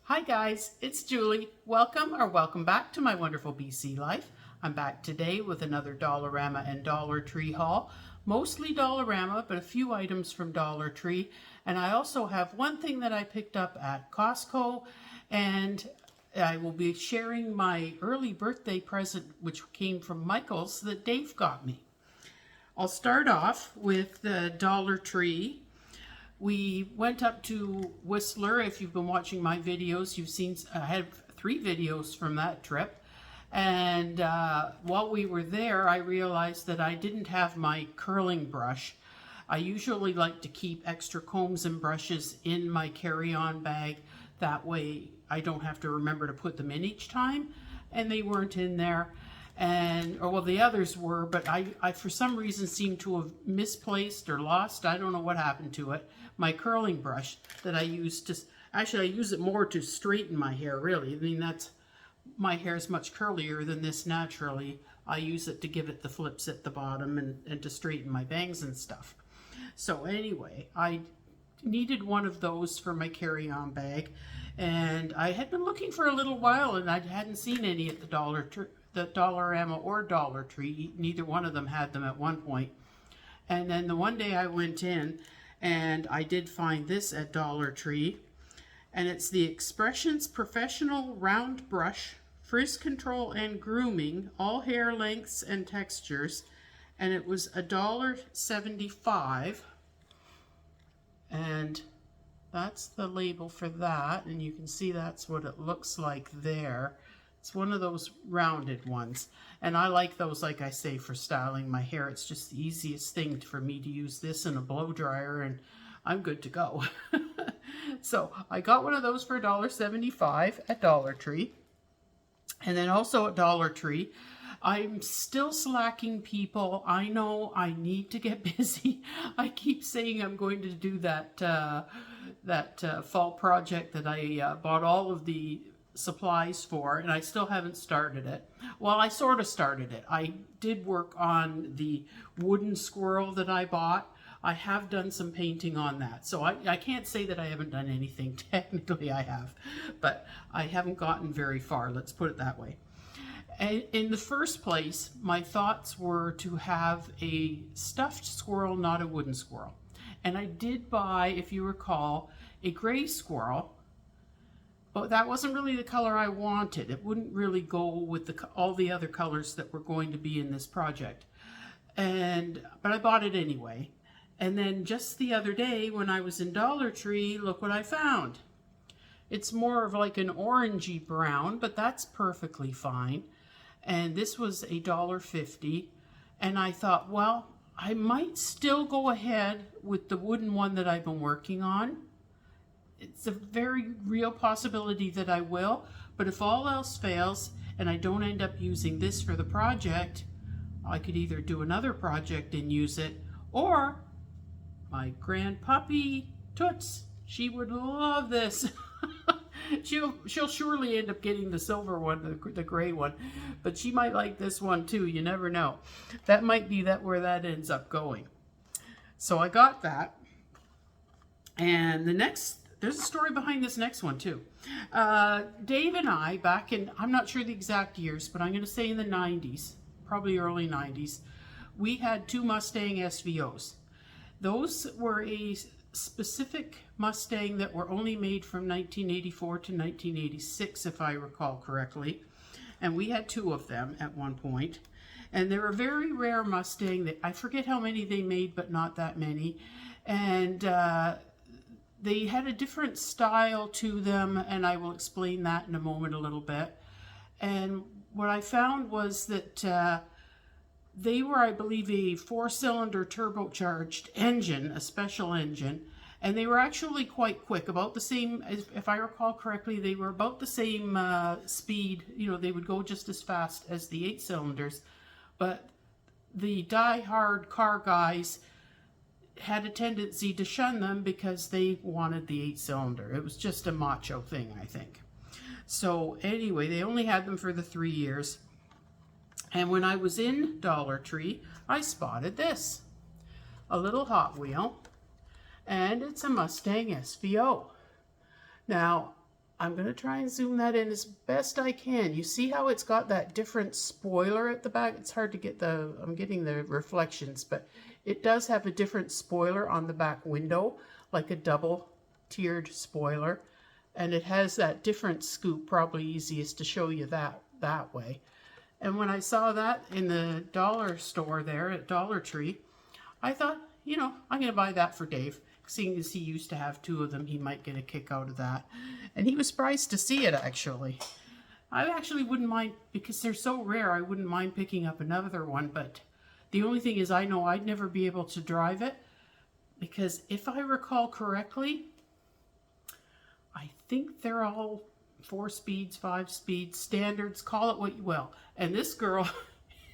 Hi guys, it's Julie. Welcome back to my wonderful BC life. I'm back today with another Dollarama and Dollar Tree haul. Mostly Dollarama, but a few items from Dollar Tree. And I also have one thing that I picked up at Costco, and I will be sharing my early birthday present, which came from Michael's, that Dave got me. I'll start off with the Dollar Tree. We went up to Whistler. If you've been watching my videos, you've seen I had 3 videos from that trip. And while we were there, I realized that I didn't have my curling brush. I usually like to keep extra combs and brushes in my carry-on bag. That way I don't have to remember to put them in each time. And they weren't in there. Well, the others were, but I for some reason seem to have misplaced or lost, I don't know what happened to it, my curling brush that I use to, actually I use it more to straighten my hair, really. I mean, my hair is much curlier than this naturally. I use it to give it the flips at the bottom and to straighten my bangs and stuff. So anyway, I needed one of those for my carry-on bag, and I had been looking for a little while and I hadn't seen any at the Dollarama or Dollar Tree. Neither one of them had them at one point. And then the one day I went in and I did find this at Dollar Tree, and it's the Expressions Professional Round Brush, Frizz Control and Grooming, all hair lengths and textures, and it was $1.75, and that's the label for that, and you can see that's what it looks like there. It's one of those rounded ones, and I like those, like I say, for styling my hair. It's just the easiest thing for me to use this in a blow dryer and I'm good to go. So I got one of those for $1.75 at Dollar Tree. And then also at Dollar Tree, I'm still slacking, people. I know I need to get busy. I keep saying I'm going to do that fall project that I bought all of the supplies for, and I still haven't started it. Well, I sort of started it. I did work on the wooden squirrel that I bought. I have done some painting on that, so I can't say that I haven't done anything. Technically I have, but I haven't gotten very far, let's put it that way. And in the first place, my thoughts were to have a stuffed squirrel, not a wooden squirrel. And I did buy, if you recall, a gray squirrel. But that wasn't really the color I wanted. It wouldn't really go with all the other colors that were going to be in this project. But I bought it anyway. And then just the other day when I was in Dollar Tree, look what I found. It's more of like an orangey brown, but that's perfectly fine. And this was $1.50. And I thought, well, I might still go ahead with the wooden one that I've been working on. It's a very real possibility that I will, but if all else fails and I don't end up using this for the project, I could either do another project and use it, or my grand puppy Toots, she would love this. She'll surely end up getting the silver one, the gray one, but she might like this one too. You never know. That might be where that ends up going. So I got that, and there's a story behind this next one too. Dave and I, back in, I'm not sure the exact years, but I'm going to say in the 90s, probably early 90s, we had 2 Mustang SVOs. Those were a specific Mustang that were only made from 1984 to 1986, if I recall correctly. And we had 2 of them at one point. And they were a very rare Mustang. I forget how many they made, but not that many. And they had a different style to them, and I will explain that in a moment a little bit. And what I found was that they were, I believe, a 4-cylinder turbocharged engine, a special engine, and they were actually quite quick, about the same, if I recall correctly, they were about the same speed. You know, they would go just as fast as the 8 cylinders, but the die-hard car guys had a tendency to shun them because they wanted the 8-cylinder. It was just a macho thing, I think. So anyway, they only had them for the 3 years. And when I was in Dollar Tree, I spotted this, a little Hot Wheel, and it's a Mustang SVO. Now, I'm going to try and zoom that in as best I can. You see how it's got that different spoiler at the back? It's hard to get I'm getting the reflections, but it does have a different spoiler on the back window, like a double tiered spoiler. And it has that different scoop, probably easiest to show you that way. And when I saw that in the dollar store there at Dollar Tree, I thought, you know, I'm going to buy that for Dave. Seeing as he used to have 2 of them, he might get a kick out of that. And he was surprised to see it, actually. I actually wouldn't mind, because they're so rare, I wouldn't mind picking up another one. But the only thing is, I know I'd never be able to drive it, because if I recall correctly, I think they're all 4 speeds, 5 speeds, standards, call it what you will. And this girl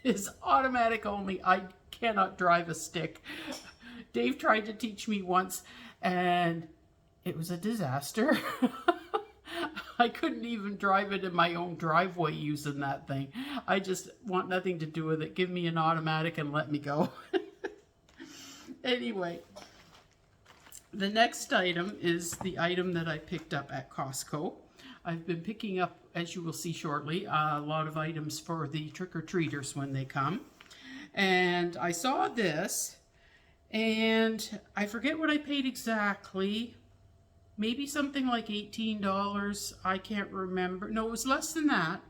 is automatic only. I cannot drive a stick. Dave tried to teach me once, and it was a disaster. I couldn't even drive it in my own driveway using that thing. I just want nothing to do with it. Give me an automatic and let me go. Anyway, the next item is the item that I picked up at Costco. I've been picking up, as you will see shortly, a lot of items for the trick-or-treaters when they come. And I saw this, and I forget what I paid exactly. Maybe something like $18. I can't remember. No, it was less than that.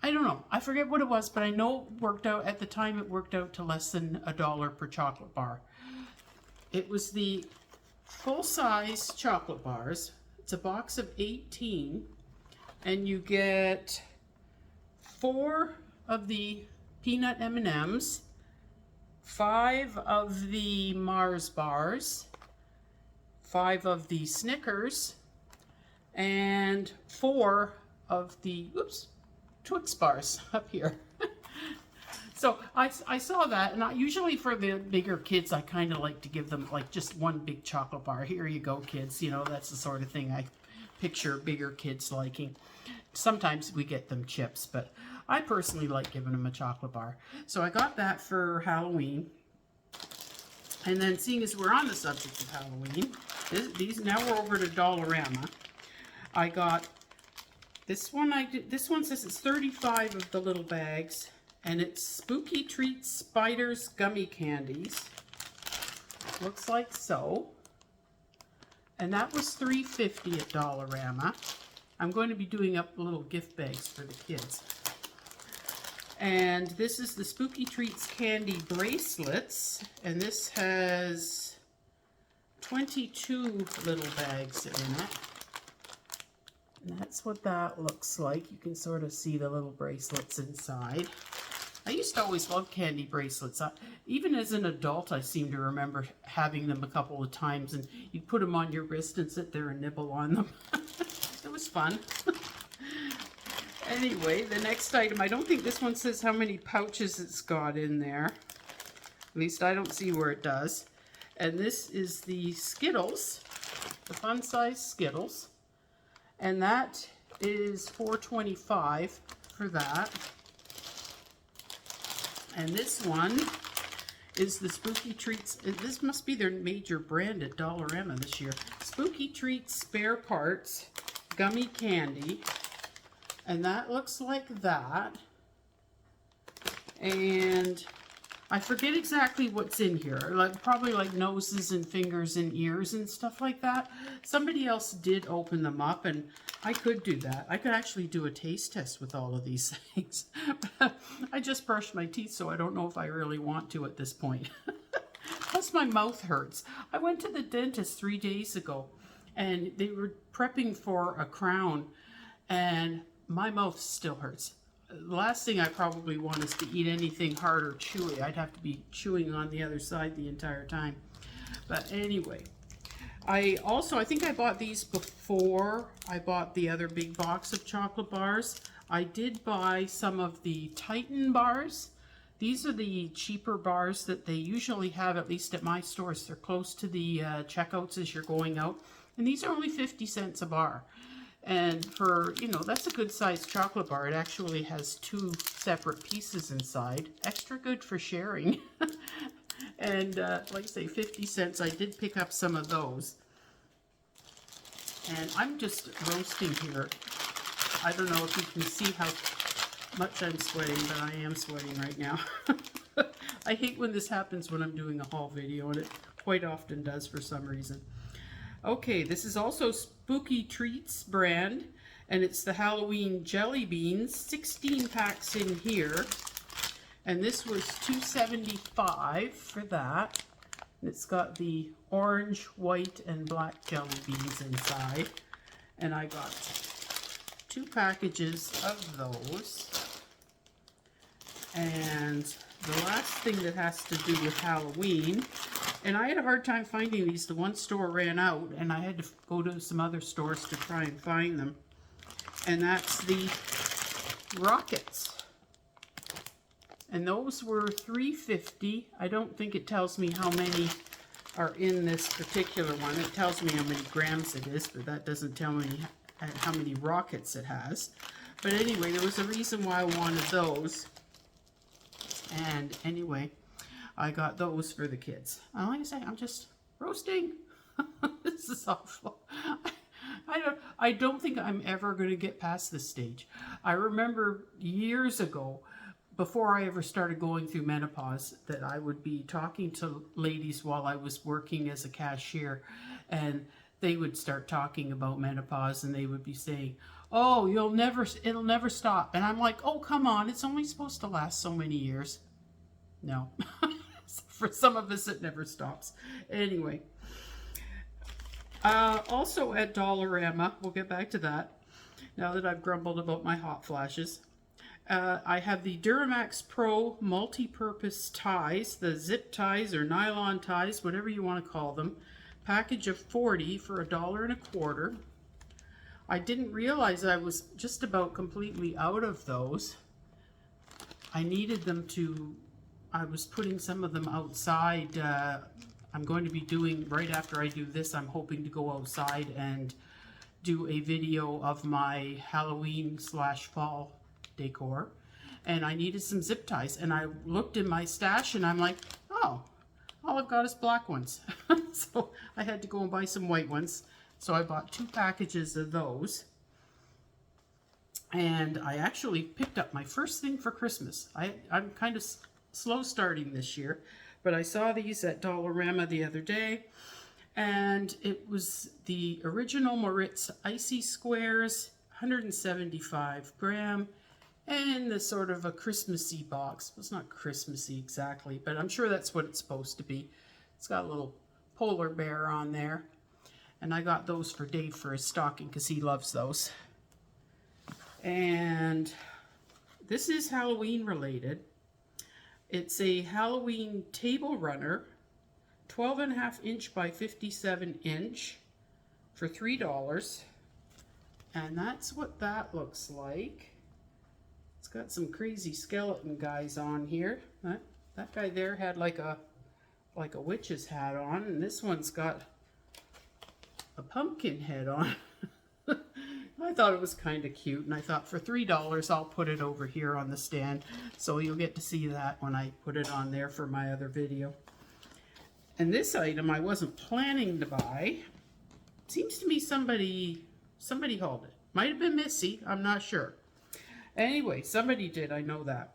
I don't know. I forget what it was, but I know it worked out, at the time it worked out to less than $1 per chocolate bar. It was the full-size chocolate bars. It's a box of 18, and you get 4 of the peanut M&Ms, 5 of the Mars bars, 5 of the Snickers, and 4 of the Twix bars up here. So I saw that, and usually for the bigger kids, I kind of like to give them like just one big chocolate bar. Here you go, kids. You know, that's the sort of thing I picture bigger kids liking. Sometimes we get them chips, but I personally like giving them a chocolate bar. So I got that for Halloween. And then, seeing as we're on the subject of Halloween, now we're over to Dollarama. I got this one. This one says it's 35 of the little bags, and it's Spooky Treats Spiders Gummy Candies. Looks like so. And that was $3.50 at Dollarama. I'm going to be doing up little gift bags for the kids. And this is the Spooky Treats Candy Bracelets. And this has 22 little bags in it. And that's what that looks like. You can sort of see the little bracelets inside. I used to always love candy bracelets. Even as an adult, I seem to remember having them a couple of times, and you'd put them on your wrist and sit there and nibble on them. It was fun. Anyway, the next item, I don't think this one says how many pouches it's got in there. At least I don't see where it does. And this is the Skittles, the fun-size Skittles. And that is $4.25 for that. And this one is the Spooky Treats. This must be their major brand at Dollarama this year. Spooky Treats Spare Parts Gummy Candy. And that looks like that. And I forget exactly what's in here. Probably like noses and fingers and ears and stuff like that. Somebody else did open them up, and I could do that. I could actually do a taste test with all of these things. I just brushed my teeth, so I don't know if I really want to at this point. Plus my mouth hurts. I went to the dentist 3 days ago, and they were prepping for a crown, and my mouth still hurts. The last thing I probably want is to eat anything hard or chewy. I'd have to be chewing on the other side the entire time. But anyway, I think I bought these before I bought the other big box of chocolate bars. I did buy some of the Titan bars. These are the cheaper bars that they usually have, at least at my stores. They're close to the checkouts as you're going out. And these are only 50 cents a bar. And for, you know, that's a good sized chocolate bar. It actually has 2 separate pieces inside. Extra good for sharing. And like I say, 50 cents. I did pick up some of those. And I'm just roasting here. I don't know if you can see how much I'm sweating, but I am sweating right now. I hate when this happens when I'm doing a haul video, and it quite often does for some reason. Okay, this is also Spooky Treats brand, and it's the Halloween jelly beans, 16 packs in here. And this was $2.75 for that. And it's got the orange, white, and black jelly beans inside. And I got 2 packages of those. And the last thing that has to do with Halloween, and I had a hard time finding these. The one store ran out, and I had to go to some other stores to try and find them. And that's the rockets. And those were $3.50. I don't think it tells me how many are in this particular one. It tells me how many grams it is, but that doesn't tell me how many rockets it has. But anyway, there was a reason why I wanted those. And anyway, I got those for the kids. And like I say, I'm just roasting. This is awful. I don't think I'm ever going to get past this stage. I remember years ago, before I ever started going through menopause, that I would be talking to ladies while I was working as a cashier, and they would start talking about menopause, and they would be saying, "Oh, it'll never stop." And I'm like, "Oh, come on, it's only supposed to last so many years." No. For some of us, it never stops. Anyway. Also at Dollarama, we'll get back to that now that I've grumbled about my hot flashes. I have the Duramax Pro multi-purpose ties, the zip ties or nylon ties, whatever you want to call them. Package of 40 for $1.25. I didn't realize I was just about completely out of those. I needed them to, I was putting some of them outside. I'm going to be doing, right after I do this, I'm hoping to go outside and do a video of my Halloween/fall decor. And I needed some zip ties. And I looked in my stash and I'm like, oh, all I've got is black ones. So I had to go and buy some white ones. So I bought 2 packages of those. And I actually picked up my first thing for Christmas. I'm kind of slow starting this year. But I saw these at Dollarama the other day, and it was the original Moritz Icy Squares, 175 gram, and the sort of a Christmassy box. It's not Christmassy exactly, but I'm sure that's what it's supposed to be. It's got a little polar bear on there, and I got those for Dave for his stocking because he loves those. And this is Halloween related. It's a Halloween table runner, 12.5 inch by 57 inch for $3. And that's what that looks like. It's got some crazy skeleton guys on here. That guy there had like a witch's hat on, and this one's got a pumpkin head on. I thought it was kind of cute, and I thought for $3 I'll put it over here on the stand, so you'll get to see that when I put it on there for my other video. And this item I wasn't planning to buy. Seems to me somebody hauled it. Might have been Missy, I'm not sure. Anyway, somebody did, I know that.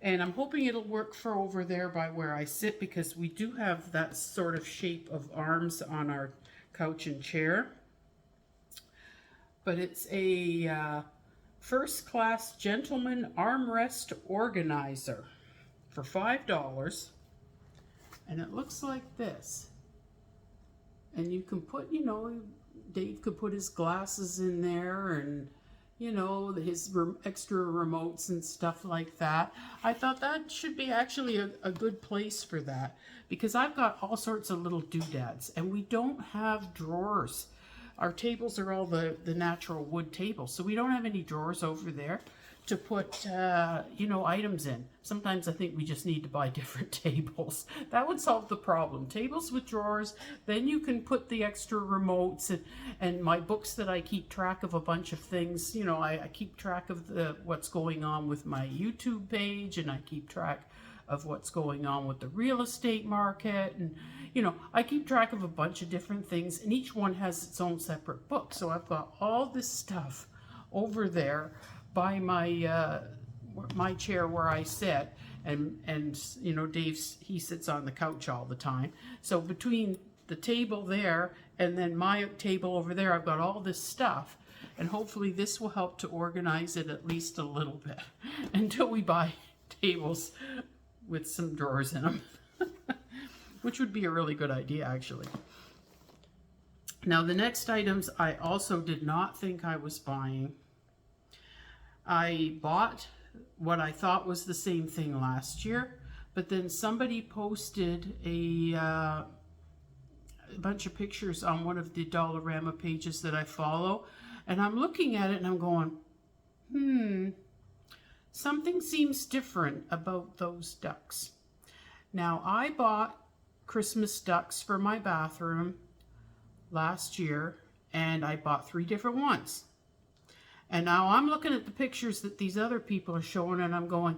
And I'm hoping it'll work for over there by where I sit, because we do have that sort of shape of arms on our couch and chair. But it's a first class gentleman armrest organizer for $5. And it looks like this. And you can put, you know, Dave could put his glasses in there, and, you know, his extra remotes and stuff like that. I thought that should be actually a good place for that, because I've got all sorts of little doodads, and we don't have drawers. Our tables are all the natural wood tables, so we don't have any drawers over there to put, you know, items in. Sometimes I think we just need to buy different tables. That would solve the problem. Tables with drawers, then you can put the extra remotes and my books that I keep track of a bunch of things. You know, I keep track of what's going on with my YouTube page, and I keep track of what's going on with the real estate market. And, you know, I keep track of a bunch of different things, and each one has its own separate book. So I've got all this stuff over there by my chair where I sit, and you know, he sits on the couch all the time. So between the table there and then my table over there, I've got all this stuff, and hopefully this will help to organize it at least a little bit until we buy tables with some drawers in them, which would be a really good idea, actually. Now, the next items I also did not think I was buying. I bought what I thought was the same thing last year, but then somebody posted a bunch of pictures on one of the Dollarama pages that I follow, and I'm looking at it and I'm going, something seems different about those ducks. Now, I bought Christmas ducks for my bathroom last year, and I bought 3 different ones. And now I'm looking at the pictures that these other people are showing, and I'm going,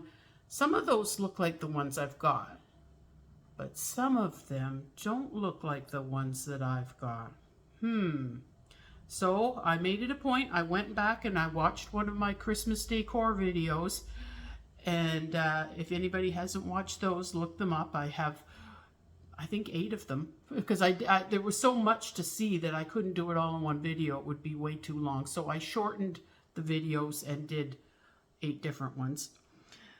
some of those look like the ones I've got, but some of them don't look like the ones that I've got. So I made it a point. I went back and I watched one of my Christmas decor videos. And if anybody hasn't watched those, look them up. I have, I think, 8 of them, because there was so much to see that I couldn't do it all in one video. It would be way too long. So I shortened the videos and did 8 different ones.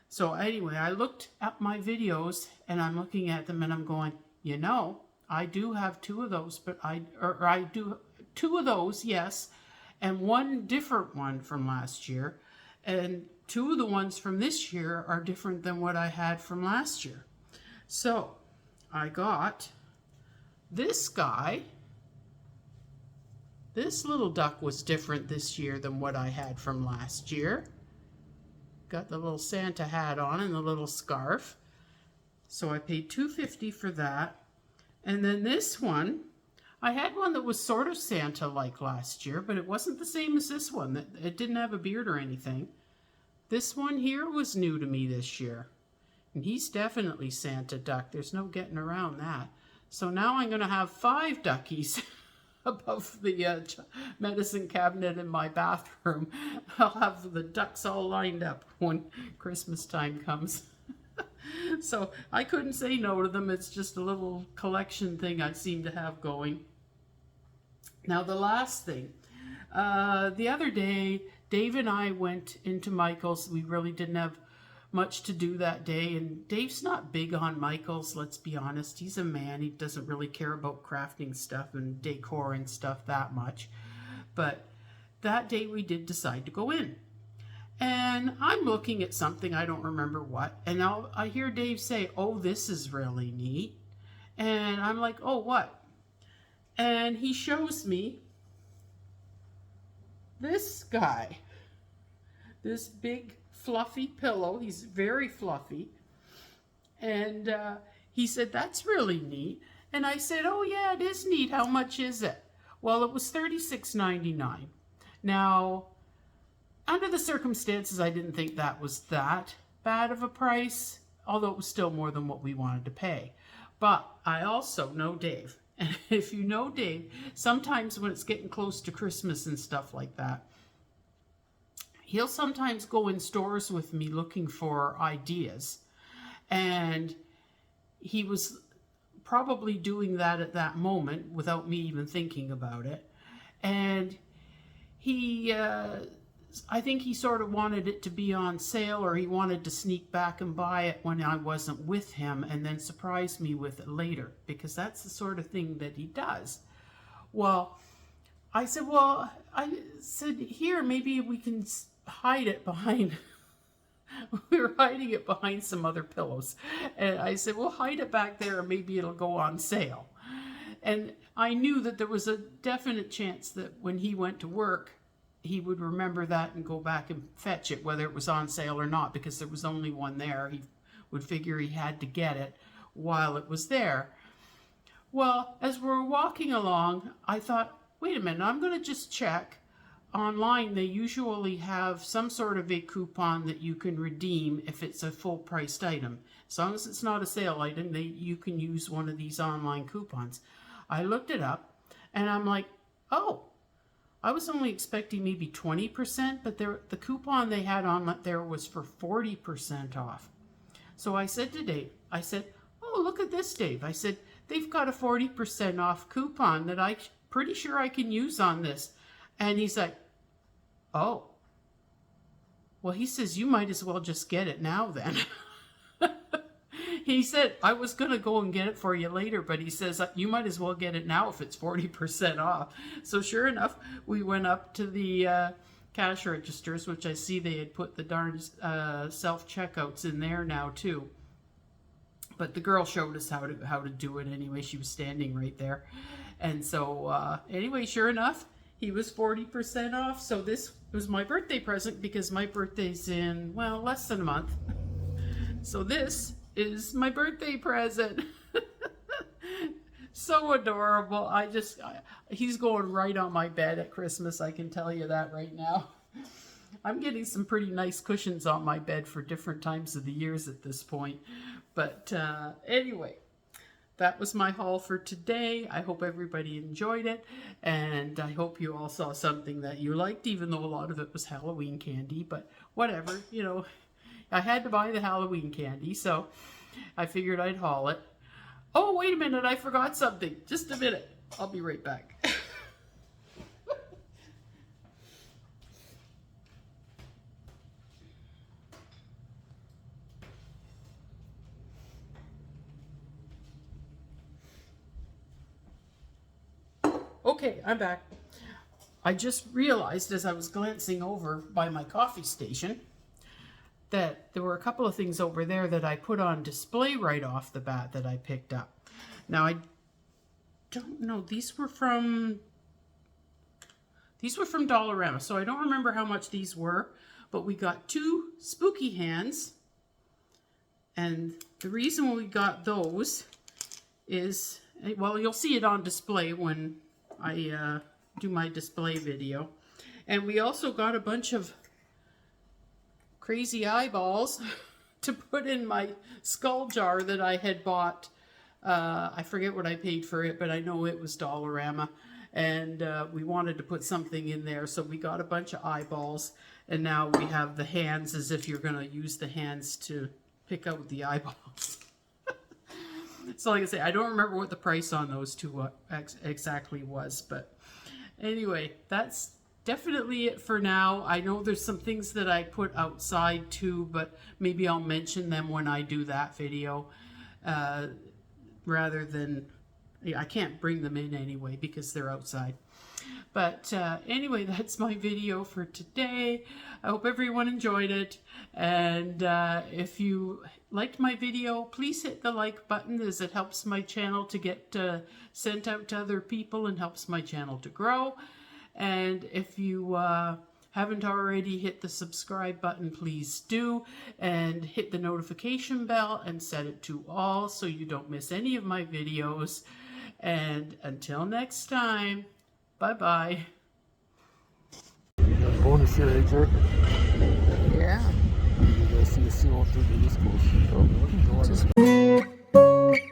So anyway, I looked at my videos and I'm looking at them and I'm going, you know, I do have 2 of those, but I do 2 of those, yes, and 1 different one from last year, and 2 of the ones from this year are different than what I had from last year. So I got this guy. This little duck was different this year than what I had from last year. Got the little Santa hat on and the little scarf. So I paid $2.50 for that. And then this one, I had one that was sort of Santa-like last year, but it wasn't the same as this one. It didn't have a beard or anything. This one here was new to me this year. And he's definitely Santa duck. There's no getting around that. So now I'm going to have 5 duckies above the medicine cabinet in my bathroom. I'll have the ducks all lined up when Christmas time comes. So I couldn't say no to them. It's just a little collection thing I seem to have going. Now the last thing. The other day, Dave and I went into Michael's. We really didn't have much to do that day, and Dave's not big on Michael's, let's be honest. He's a man. He doesn't really care about crafting stuff and decor and stuff that much. But that day we did decide to go in. And I'm looking at something, I don't remember what, and I hear Dave say, oh, this is really neat. And I'm like, oh, what? And he shows me this guy, this big fluffy pillow. He's very fluffy. And he said, that's really neat. And I said, oh yeah, it is neat. How much is it? Well, it was $36.99. Now, under the circumstances, I didn't think that was that bad of a price, although it was still more than what we wanted to pay. But I also know Dave. And if you know Dave, sometimes when it's getting close to Christmas and stuff like that, he'll sometimes go in stores with me looking for ideas. And he was probably doing that at that moment without me even thinking about it. And he, I think he sort of wanted it to be on sale, or he wanted to sneak back and buy it when I wasn't with him and then surprise me with it later, because that's the sort of thing that he does. Well, I said, here, maybe we can hide it behind, we were hiding it behind some other pillows. And I said, well, hide it back there and maybe it'll go on sale. And I knew that there was a definite chance that when he went to work, he would remember that and go back and fetch it, whether it was on sale or not, because there was only one there. He would figure he had to get it while it was there. Well, as we were walking along, I thought, wait a minute, I'm going to just check online, they usually have some sort of a coupon that you can redeem if it's a full priced item. As long as it's not a sale item, you can use one of these online coupons. I looked it up and I'm like, oh, I was only expecting maybe 20%, but the coupon they had on there was for 40% off. So I said to Dave, I said, oh, look at this, Dave. I said, they've got a 40% off coupon that I'm pretty sure I can use on this. And he's like, oh, well, he says, you might as well just get it now then. He said, I was going to go and get it for you later, but he says, you might as well get it now if it's 40% off. So sure enough, we went up to the cash registers, which I see they had put the darn self-checkouts in there now too. But the girl showed us how to do it anyway. She was standing right there. And so anyway, sure enough, he was 40% off. So this was my birthday present because my birthday's in, well, less than a month. So this is my birthday present. So adorable. He's going right on my bed at Christmas. I can tell you that right now. I'm getting some pretty nice cushions on my bed for different times of the years at this point. But anyway, that was my haul for today. I hope everybody enjoyed it. And I hope you all saw something that you liked, even though a lot of it was Halloween candy. But whatever, you know, I had to buy the Halloween candy, so I figured I'd haul it. Oh, wait a minute, I forgot something. Just a minute. I'll be right back. Okay, I'm back. I just realized as I was glancing over by my coffee station that there were a couple of things over there that I put on display right off the bat that I picked up. Now, I don't know, these were from Dollarama, so I don't remember how much these were, but we got 2 spooky hands, and the reason we got those is, well, you'll see it on display when I do my display video. And we also got a bunch of crazy eyeballs to put in my skull jar that I had bought. I forget what I paid for it, but I know it was Dollarama. And we wanted to put something in there, so we got a bunch of eyeballs. And now we have the hands, as if you're going to use the hands to pick out the eyeballs. So like I say, I don't remember what the price on those 2 exactly was. But anyway, that's definitely it for now. I know there's some things that I put outside too, but maybe I'll mention them when I do that video. Rather than, I can't bring them in anyway because they're outside. But anyway, that's my video for today. I hope everyone enjoyed it. And if you liked my video, please hit the like button, as it helps my channel to get sent out to other people and helps my channel to grow. And if you haven't already hit the subscribe button, please do. And hit the notification bell and set it to all so you don't miss any of my videos. And until next time, bye-bye. Bonus here, Adrian. Yeah. You guys see the seal through the East Coast.